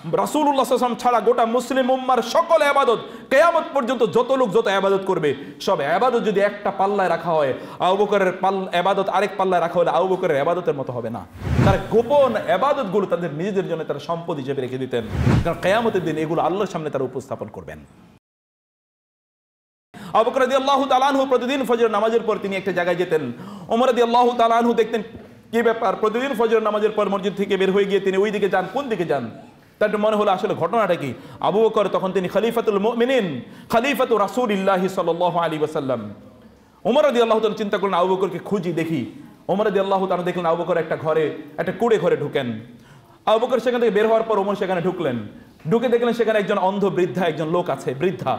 রাসূলুল্লাহ সাল্লাল্লাহু আলাইহি ওয়াসাল্লাম ছাড়া গোটা মুসলিম উম্মার সকল ইবাদত কিয়ামত পর্যন্ত যত লোক যত ইবাদত করবে সব ইবাদত যদি একটা পাল্লায় রাখা হয়, আবু বকরের ইবাদত আরেক পাল্লায় রাখা হলে আবু বকরের ইবাদতের মতো হবে না। তারা গোপন ইবাদতগুলো তাদের নিজেদের জন্য তারা সম্পদ হিসেবে রেখে দিতেন, কারণ কিয়ামতের দিন এগুলো আল্লাহর সামনে তারা উপস্থাপন করবেন। আবু বকর রাদিয়াল্লাহু তাআলা আনহু প্রতিদিন ফজর নামাজের পর তিনি একটা জায়গায় যেতেন। ওমর রাদিয়াল্লাহু তাআলা আনহু দেখতেন কি ব্যাপার, প্রতিদিন ফজর নামাজের পর মসজিদ থেকে বের হয়ে গিয়ে তিনি ওই দিকে যান। কোন দিকে যান? তার মনে হলো আসলে ঘটনাটা কি। আবু বকর তখন তিনি খলিফাতুল মুমিনিন, খলিফাতু রাসূলিল্লাহি সাল্লাল্লাহু আলাইহি ওয়াসাল্লাম। ওমর রাদিয়াল্লাহু তাআলা চিন্তা করলেন আবু বকরকে খুঁজি দেখি। ওমর রাদিয়াল্লাহু তাআলা দেখলেন আবু বকর একটা ঘরে, একটা কুড়ে ঘরে ঢুকেন। আবু বকর সেখান থেকে বের হওয়ার পর ওমর সেখানে ঢুকলেন। ঢুকে দেখলেন সেখানে একজন অন্ধ বৃদ্ধা একজন লোক আছে, বৃদ্ধা।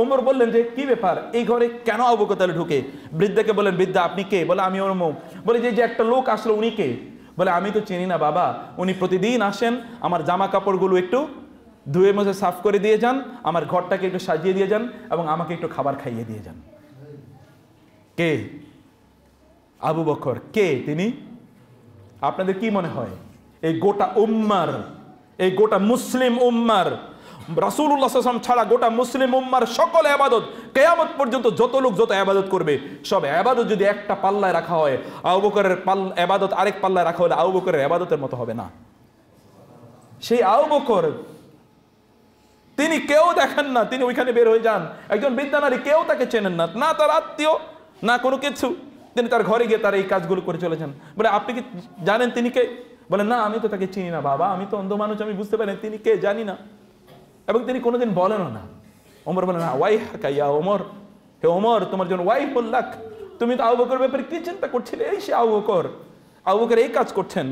ওমর বললেন যে কি ব্যাপার, এই ঘরে কেন আবু বকর তাহলে ঢুকে? বৃদ্ধাকে বললেন, বৃদ্ধা আপনি কে? বলে আমি ওর মুখ। বলে যে একটা লোক আসলো উনি কে? বলে আমি তো চিনি না বাবা, উনি প্রতিদিন আসেন, আমার জামা কাপড়গুলো একটু ধুয়ে মুছে সাফ করে দিয়ে যান, আমার ঘরটাকে একটু সাজিয়ে দিয়ে যান এবং আমাকে একটু খাবার খাইয়ে দিয়ে যান। কে? আবু বকর। কে তিনি? আপনাদের কি মনে হয় এই গোটা উম্মার, এই গোটা মুসলিম উম্মার রাসূলুল্লাহ সাল্লাল্লাহু আলাইহি ওয়াসাল্লাম ছাড়া গোটা মুসলিম উম্মার সকল ইবাদত কিয়ামত পর্যন্ত যত লোক যত ইবাদত করবে সব ইবাদত যদি একটা পাল্লায় রাখা হয়, আবু বকরের ইবাদত আরেক পাল্লায় রাখা হলে আবু বকরের ইবাদতের মতো হবে না। সেই আবু বকর তিনি কেউ দেখেন না, তিনি ওইখানে বের হয়ে যান, একজন বৃদ্ধা নারী, কেউ তাকে চেনেন না, না তার আত্মীয় না কোনো কিছু। তিনি তার ঘরে গিয়ে তার এই কাজগুলো করে চলে যান। বলে আপনি কি জানেন তিনি কে? বলে না আমি তো তাকে চিনি না বাবা, আমি তো অন্ধ মানুষ, আমি বুঝতে পারি তিনি কে জানি না। এবং তিনি কোনোদিন বলেনও না। ওমর বলেন ওয়াইহাকা ইয়া ওমর, হে ওমর তোমার জন্য ওয়াইহুল লাক, তুমি তো আবু বকরের ব্যাপারে কি চিন্তা করছিলে? এই সে আবু বকর, আবু বকর এই কাজ করছেন।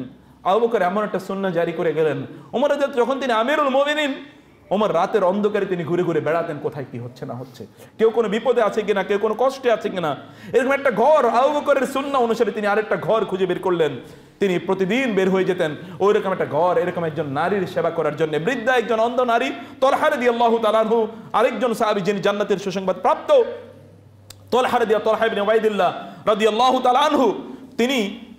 আবু বকর এমন একটা সুন্নাহ জারি করে গেলেন, ওমর যখন তিনি আমিরুল মুমিনিন, ওমর রাতের অন্ধকারে তিনি ঘুরে ঘুরে বেড়াতেন কোথায় কি হচ্ছে না হচ্ছে, কেউ কোনো বিপদে আছে কিনা, কেউ কোনো কষ্টে আছে কিনা। এরকম একটা ঘর আবু বকরের সুন্নাহ অনুসারে তিনি আরেকটা ঘর খুঁজে বের করলেন। তিনি প্রতিদিন বের হয়ে যেতেন ওই রকম একটা ঘর, এরকম একজন নারীর সেবা করার জন্য। বৃদ্ধা একজন অন্ধ নারী তালহা রাদিয়াল্লাহু তাআলা আনহু, আরেকজন সাহাবী যিনি জান্নাতের সুসংবাদ প্রাপ্ত, তালহা ইবনে উবাইদুল্লাহ রাদিয়াল্লাহু তাআলা আনহু, তিনি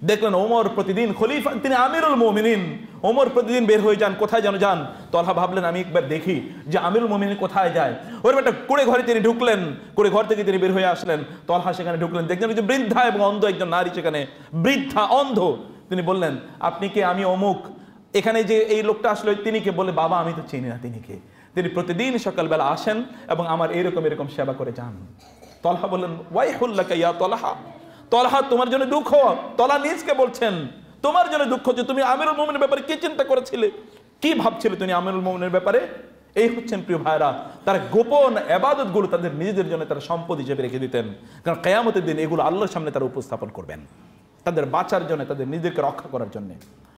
দেখলেন ওমর প্রতিদিন খলিফা, তিনি আমিরুল মুমিনিন, ওমর প্রতিদিন বের হয়ে যান, কোথায় যেন যান। তালহা ভাবলেন আমি একবার দেখি যে আমিরুল মুমিনিন কোথায় যায়। ওর একটা কুড়ে ঘরে তিনি ঢুকলেন, কুড়ে ঘর থেকে তিনি বের হয়ে আসলেন। তালহা সেখানে ঢুকলেন, দেখলেন যে বৃদ্ধা এবং অন্ধ একজন নারী সেখানে, বৃদ্ধা অন্ধ। তিনি বললেন আপনি কে? আমি অমুক। এখানে যে এই লোকটা আসলে তিনি কে? বলে বাবা আমি তো চিনি না তিনি কে। তিনি প্রতিদিন সকালবেলা আসেন এবং আমার এরকম এরকম সেবা করে যান। তালহা বললেন ওয়াইহুল লাকা ইয়া তালহা, তালহা তোমার জন্য দুঃখ। তালহা নিজকে বলছেন তোমার জন্য দুঃখ যে তুমি আমিরুল মুমিনের ব্যাপারে কি চিন্তা করেছিলে, কি ভাবছিলে তুমি আমিরুল মুমিনের ব্যাপারে। এই হচ্ছেন প্রিয় ভাইরা, তারা গোপন ইবাদতগুলো তাদের নিজেদের জন্য তারা সম্পদ হিসেবে রেখে দিতেন, কারণ কিয়ামতের দিন এগুলো আল্লাহর সামনে তারা উপস্থাপন করবেন তাদের বাঁচার জন্য, তাদের নিজেদেরকে রক্ষা করার জন্য।